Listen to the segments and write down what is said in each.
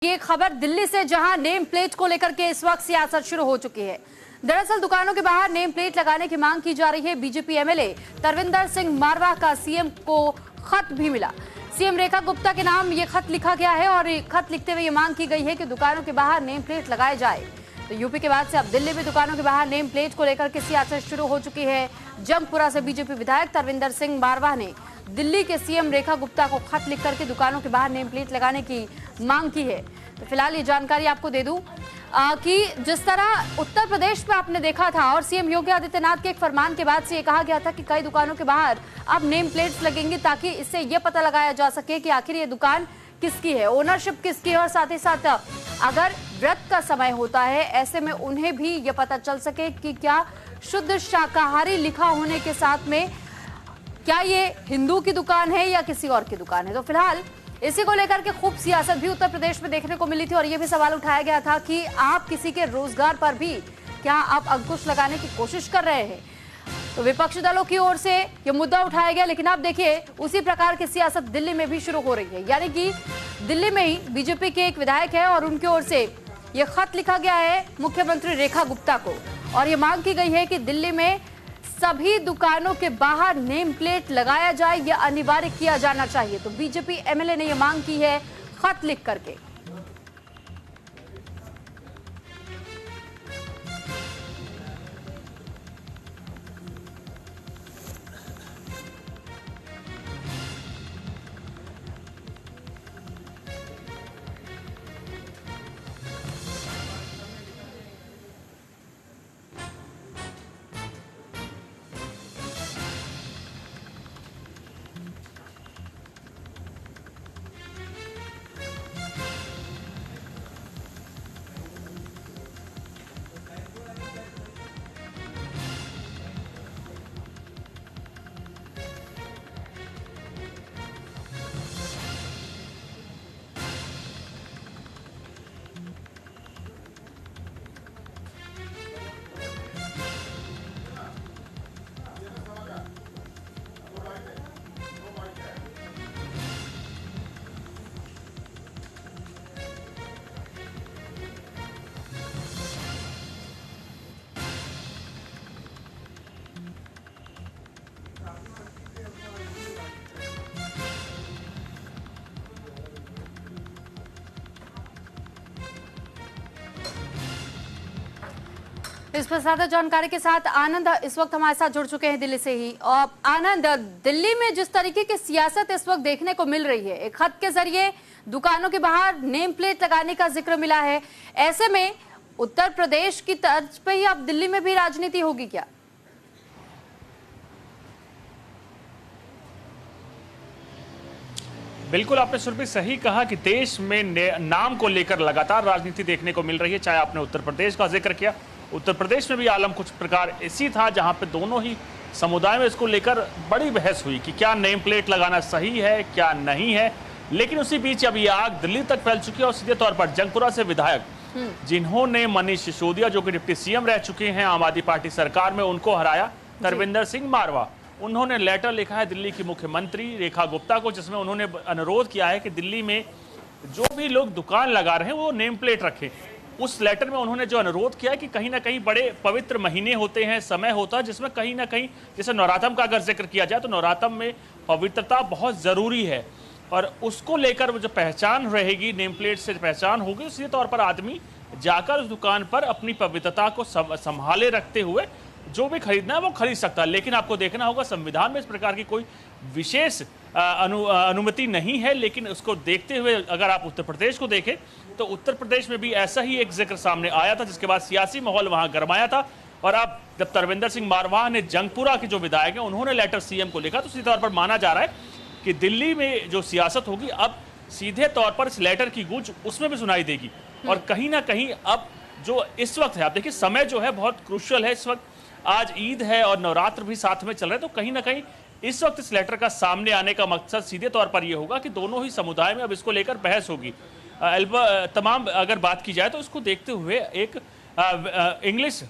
ये खबर दिल्ली से, जहां नेम प्लेट को लेकर के इस वक्त सियासत शुरू हो चुकी है। दरअसल दुकानों के बाहर नेम प्लेट लगाने की मांग की जा रही है। बीजेपी एमएलए तरविंदर सिंह मारवाह का सीएम को खत भी मिला। सीएम रेखा गुप्ता के नाम ये खत लिखा गया है और खत लिखते हुए ये मांग की गई है कि दुकानों के बाहर नेम प्लेट लगाए जाए। तो यूपी के बाद से अब दिल्ली में दुकानों के बाहर नेम प्लेट को लेकर के सियासत शुरू हो चुकी है। जंगपुरा से बीजेपी विधायक तरविंदर सिंह मारवाह ने दिल्ली के सीएम रेखा गुप्ता को खत लिख करके दुकानों के बाहर नेम प्लेट लगाने की मांग की है। तो फिलहाल ये जानकारी आपको दे दूं कि जिस तरह उत्तर प्रदेश में आपने देखा था और सीएम योगी आदित्यनाथ के एक फरमान के बाद से ये कहा गया था कि कई दुकानों के बाहर अब नेम प्लेट्स लगेंगी ताकि इससे ये पता लगाया जा सके कि आखिर ये दुकान किसकी है, ओनरशिप किसकी है, और साथ ही साथ अगर व्रत का समय होता है ऐसे में उन्हें भी ये पता चल सके कि क्या शुद्ध शाकाहारी लिखा होने के साथ में क्या ये हिंदू की दुकान है या किसी और की दुकान है। तो फिलहाल इसी को लेकर के खूब सियासत भी उत्तर प्रदेश में देखने को मिली थी और ये भी सवाल उठाया गया था कि आप किसी के रोजगार पर भी क्या आप अंकुश लगाने की कोशिश कर रहे हैं। तो विपक्षी दलों की ओर से ये मुद्दा उठाया गया, लेकिन आप देखिए उसी प्रकार की सियासत दिल्ली में भी शुरू हो रही है। यानी कि दिल्ली में ही बीजेपी के एक विधायक है और उनकी ओर से ये खत लिखा गया है मुख्यमंत्री रेखा गुप्ता को और ये मांग की गई है कि दिल्ली में सभी दुकानों के बाहर नेम प्लेट लगाया जाए, यह अनिवार्य किया जाना चाहिए। तो बीजेपी एमएलए ने यह मांग की है खत लिख करके। इस पर ज्यादा जानकारी के साथ आनंद इस वक्त हमारे साथ जुड़ चुके हैं दिल्ली से ही। और आनंद, दिल्ली में जिस तरीके की सियासत इस वक्त देखने को मिल रही है, एक खत के जरिए दुकानों के बाहर नेम प्लेट लगाने का जिक्र मिला है, ऐसे में उत्तर प्रदेश की तर्ज पे ही अब दिल्ली में भी राजनीति होगी क्या? बिल्कुल, आपने सुरभि सही कहा कि देश में नाम को लेकर लगातार राजनीति देखने को मिल रही है। चाहे आपने उत्तर प्रदेश का जिक्र किया, उत्तर प्रदेश में भी आलम कुछ प्रकार ऐसी था जहां पे दोनों ही समुदाय में इसको लेकर बड़ी बहस हुई कि क्या नेम प्लेट लगाना सही है क्या नहीं है। लेकिन उसी बीच अब ये आग दिल्ली तक फैल चुकी है और सीधे तौर पर जंगपुरा से विधायक जिन्होंने मनीष सिसोदिया जो कि डिप्टी सीएम रह चुके हैं आम आदमी पार्टी सरकार में, उनको हराया, तरविंदर सिंह मारवाह, उन्होंने लेटर लिखा है दिल्ली की मुख्यमंत्री रेखा गुप्ता को, जिसमें उन्होंने अनुरोध किया है कि दिल्ली में जो भी लोग दुकान लगा रहे हैं वो नेम प्लेट रखें। उस लेटर में उन्होंने जो अनुरोध किया है कि कहीं ना कहीं बड़े पवित्र महीने होते हैं, समय होता है जिसमें कहीं ना कहीं, जैसे नवरात्रम का अगर जिक्र किया जाए तो नवरात्रम में पवित्रता बहुत ज़रूरी है और उसको लेकर जो पहचान रहेगी, नेम प्लेट से पहचान होगी, उसी तौर पर आदमी जाकर उस दुकान पर अपनी पवित्रता को संभाले रखते हुए जो भी खरीदना है वो खरीद सकता है। लेकिन आपको देखना होगा संविधान में इस प्रकार की कोई विशेष अनुमति नहीं है। लेकिन उसको देखते हुए अगर आप उत्तर प्रदेश को देखें तो उत्तर प्रदेश में भी ऐसा ही एक जिक्र सामने आया था, जिसके बाद सियासी माहौल वहां गरमाया था। और अब जब तरविंदर सिंह मारवाह ने जंगपुरा के जो विधायक हैं उन्होंने लेटर सीएम को लिखा, तो सीधे तौर पर माना जा रहा है कि दिल्ली में जो सियासत होगी अब सीधे तौर पर इस लेटर की गूंज उसमें भी सुनाई देगी। और कहीं ना कहीं अब जो इस वक्त है, आप देखिए समय जो है बहुत क्रूशियल है इस वक्त, आज ईद है और नवरात्र भी साथ में चल रहे हैं, तो कहीं ना कहीं इस वक्त इस लेटर का सामने आने का मकसद सीधे तौर पर यह होगा कि दोनों ही समुदाय में अब इसको लेकर बहस होगी। तमाम अगर बात की जाए तो उसको देखते हुए एक इंग्लिश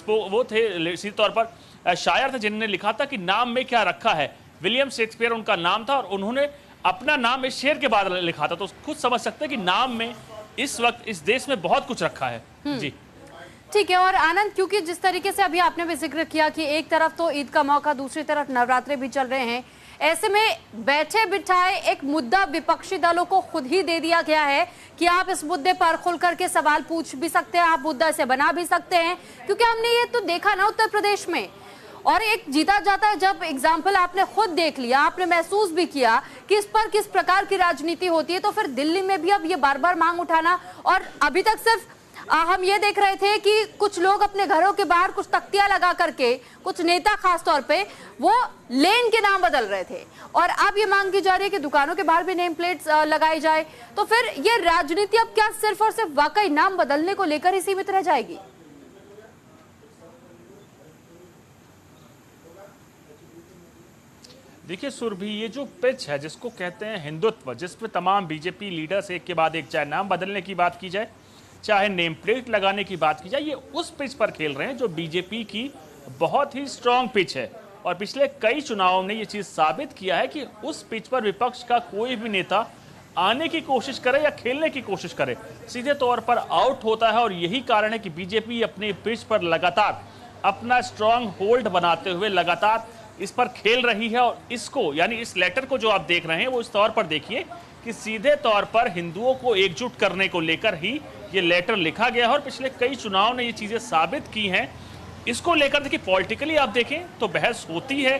वो थे सीधे तौर पर शायर थे जिन्होंने लिखा था कि नाम में क्या रखा है, विलियम शेक्सपियर उनका नाम था और उन्होंने अपना नाम इस शेर के बाद लिखा था। तो खुद समझ सकते हैं कि नाम में इस वक्त इस देश में बहुत कुछ रखा है। जी ठीक है। और आनंद, क्योंकि जिस तरीके से अभी आपने भी जिक्र किया कि एक तरफ तो ईद का मौका, दूसरी तरफ नवरात्रे भी चल रहे हैं, ऐसे में बैठे बिठाए एक मुद्दा विपक्षी दलों को खुद ही दे दिया गया है कि आप इस मुद्दे पर खुल करके सवाल पूछ भी सकते हैं, आप मुद्दा इसे बना भी सकते हैं। क्योंकि हमने ये तो देखा ना उत्तर प्रदेश में, और एक जीता जाता है जब एग्जाम्पल आपने खुद देख लिया, आपने महसूस भी किया कि इस पर किस प्रकार की राजनीति होती है, तो फिर दिल्ली में भी अब ये बार बार मांग उठाना। और अभी तक सिर्फ हम ये देख रहे थे कि कुछ लोग अपने घरों के बाहर कुछ तख्तियां लगा करके, कुछ नेता खास तौर पे, वो लेन के नाम बदल रहे थे, और अब ये मांग की जा रही है कि दुकानों के बाहर भी नेम प्लेट्स लगाई जाए। तो फिर ये राजनीति अब क्या सिर्फ और सिर्फ वाकई नाम बदलने को लेकर ही सीमित रह जाएगी? देखिए सुरभि, ये जो पिच है जिसको कहते हैं हिंदुत्व, जिसमें तमाम बीजेपी लीडर्स एक के बाद एक, चाहे नाम बदलने की बात की जाए, चाहे नेम प्लेट लगाने की बात की जाए, ये उस पिच पर खेल रहे हैं जो बीजेपी की बहुत ही स्ट्रांग पिच है। और पिछले कई चुनावों ने ये चीज साबित किया है कि उस पिच पर विपक्ष का कोई भी नेता आने की कोशिश करे या खेलने की कोशिश करे, सीधे तौर पर आउट होता है। और यही कारण है कि बीजेपी अपनी पिच पर लगातार अपना स्ट्रांग होल्ड बनाते हुए लगातार इस पर खेल रही है। और इसको, यानी इस लेटर को जो आप देख रहे हैं, वो इस तौर पर देखिए कि सीधे तौर पर हिंदुओं को एकजुट करने को लेकर ही ये लेटर लिखा गया है। और पिछले कई चुनाव ने ये चीजें साबित की हैं। इसको लेकर देखिए पॉलिटिकली आप देखें तो बहस होती है,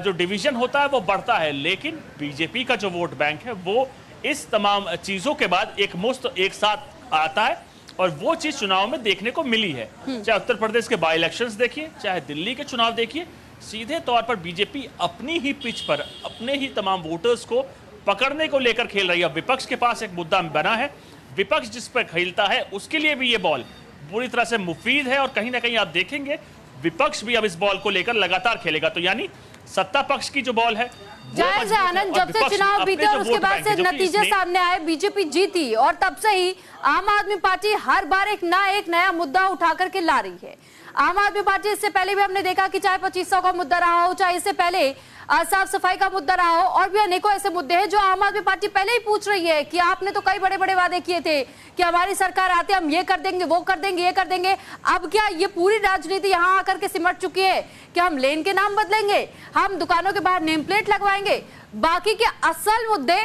जो डिवीजन होता है वो बढ़ता है, लेकिन बीजेपी का जो वोट बैंक है वो इस तमाम चीजों के बाद एक साथ आता है। और वो चीज चुनाव में देखने को मिली है, चाहे उत्तर प्रदेश के बाई इलेक्शंस देखिए, चाहे दिल्ली के चुनाव देखिए, सीधे तौर पर बीजेपी अपनी ही पिच पर अपने ही तमाम वोटर्स को पकड़ने को लेकर खेल रही है। विपक्ष के पास एक मुद्दा बना है, विपक्ष जिस पर खेलता है उसके लिए भी ये बॉल पूरी तरह से मुफीद है। और कहीं ना कहीं आप देखेंगे विपक्ष भी अब इस बॉल को लेकर लगातार खेलेगा। तो यानी सत्ता पक्ष की जो बॉल है, जायज है आनंद, जब से चुनाव बीते और उसके बाद से नतीजे सामने आए, बीजेपी जीती, और तब से ही आम आदमी पार्टी हर बार एक नया मुद्दा उठा करके ला रही है। आम आदमी पार्टी इससे पहले भी हमने देखा कि चाहे 2500 का मुद्दा रहा हो, चाहे इससे पहले साफ सफाई का मुद्दा रहा हो, और भी अनेकों ऐसे मुद्दे हैं जो आम आदमी पार्टी पहले ही पूछ रही है कि आपने तो कई बड़े बड़े वादे किए थे कि हमारी सरकार आते हम ये कर देंगे, वो कर देंगे, ये कर देंगे। अब क्या ये पूरी राजनीति यहाँ आकर के सिमट चुकी है कि हम लेन के नाम बदलेंगे, हम दुकानों के बाहर नेम प्लेट लगवाएंगे, बाकी के असल मुद्दे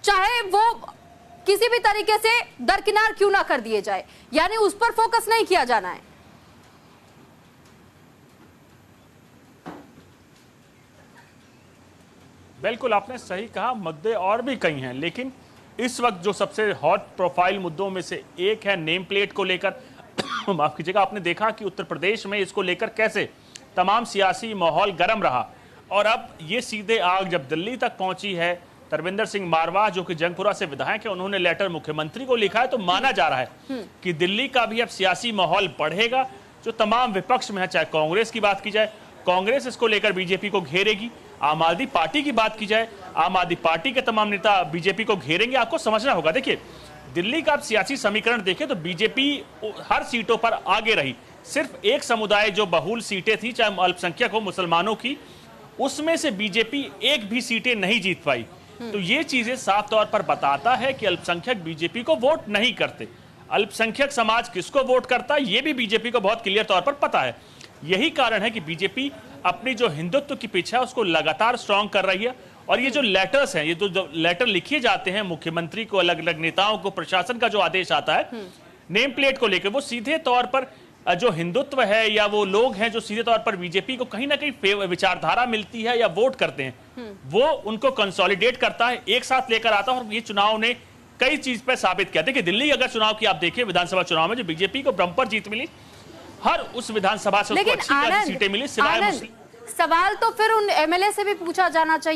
चाहे वो किसी भी तरीके से दरकिनार क्यों ना कर दिए जाए, यानी उस पर फोकस नहीं किया जाना है? बिल्कुल आपने सही कहा, मुद्दे और भी कई हैं, लेकिन इस वक्त जो सबसे हॉट प्रोफाइल मुद्दों में से एक है नेम प्लेट को लेकर। माफ कीजिएगा, आपने देखा कि उत्तर प्रदेश में इसको लेकर कैसे तमाम सियासी माहौल गर्म रहा, और अब ये सीधे आग जब दिल्ली तक पहुंची है, तरविंदर सिंह मारवाह जो कि जंगपुरा से विधायक है, उन्होंने लेटर मुख्यमंत्री को लिखा है, तो माना जा रहा है कि दिल्ली का भी अब सियासी माहौल बढ़ेगा। जो तमाम विपक्ष में है, चाहे कांग्रेस की बात की जाए, कांग्रेस इसको लेकर बीजेपी को घेरेगी, आम आदमी पार्टी की बात की जाए, आम आदमी पार्टी के तमाम नेता बीजेपी को घेरेंगे। आपको समझना होगा, देखिए दिल्ली का आप सियासी समीकरण देखें तो बीजेपी हर सीटों पर आगे रही। सिर्फ एक समुदाय जो बहुल सीटें थी, चाहे अल्पसंख्यक हो, मुसलमानों की, उसमें से बीजेपी एक भी सीटें नहीं जीत पाई। तो ये चीजें साफ तौर पर बताता है कि अल्पसंख्यक बीजेपी को वोट नहीं करते। अल्पसंख्यक समाज किसको वोट करता है ये भी बीजेपी को बहुत क्लियर तौर पर पता है। यही कारण है कि बीजेपी अपनी जो हिंदुत्व की पिच है उसको लगातार स्ट्रांग कर रही है। और ये जो लेटर्स हैं, ये जो लेटर लिखे जाते हैं मुख्यमंत्री को, अलग अलग नेताओं को, प्रशासन का जो आदेश आता है नेम प्लेट को लेकर, वो सीधे तौर पर जो हिंदुत्व है या वो लोग हैं जो सीधे तौर पर बीजेपी को कहीं ना कहीं विचारधारा मिलती है या वोट करते हैं, वो उनको कंसोलिडेट करता है, एक साथ लेकर आता है। और ये चुनाव ने कई चीज पर साबित किया। देखिए दिल्ली अगर चुनाव की आप देखें, विधानसभा चुनाव में जो बीजेपी को बम्पर जीत मिली, हर उस विधानसभा से उसको अच्छी सीटें मिली, सिवाय सवाल तो फिर उन एमएलए से भी पूछा जाना चाहिए।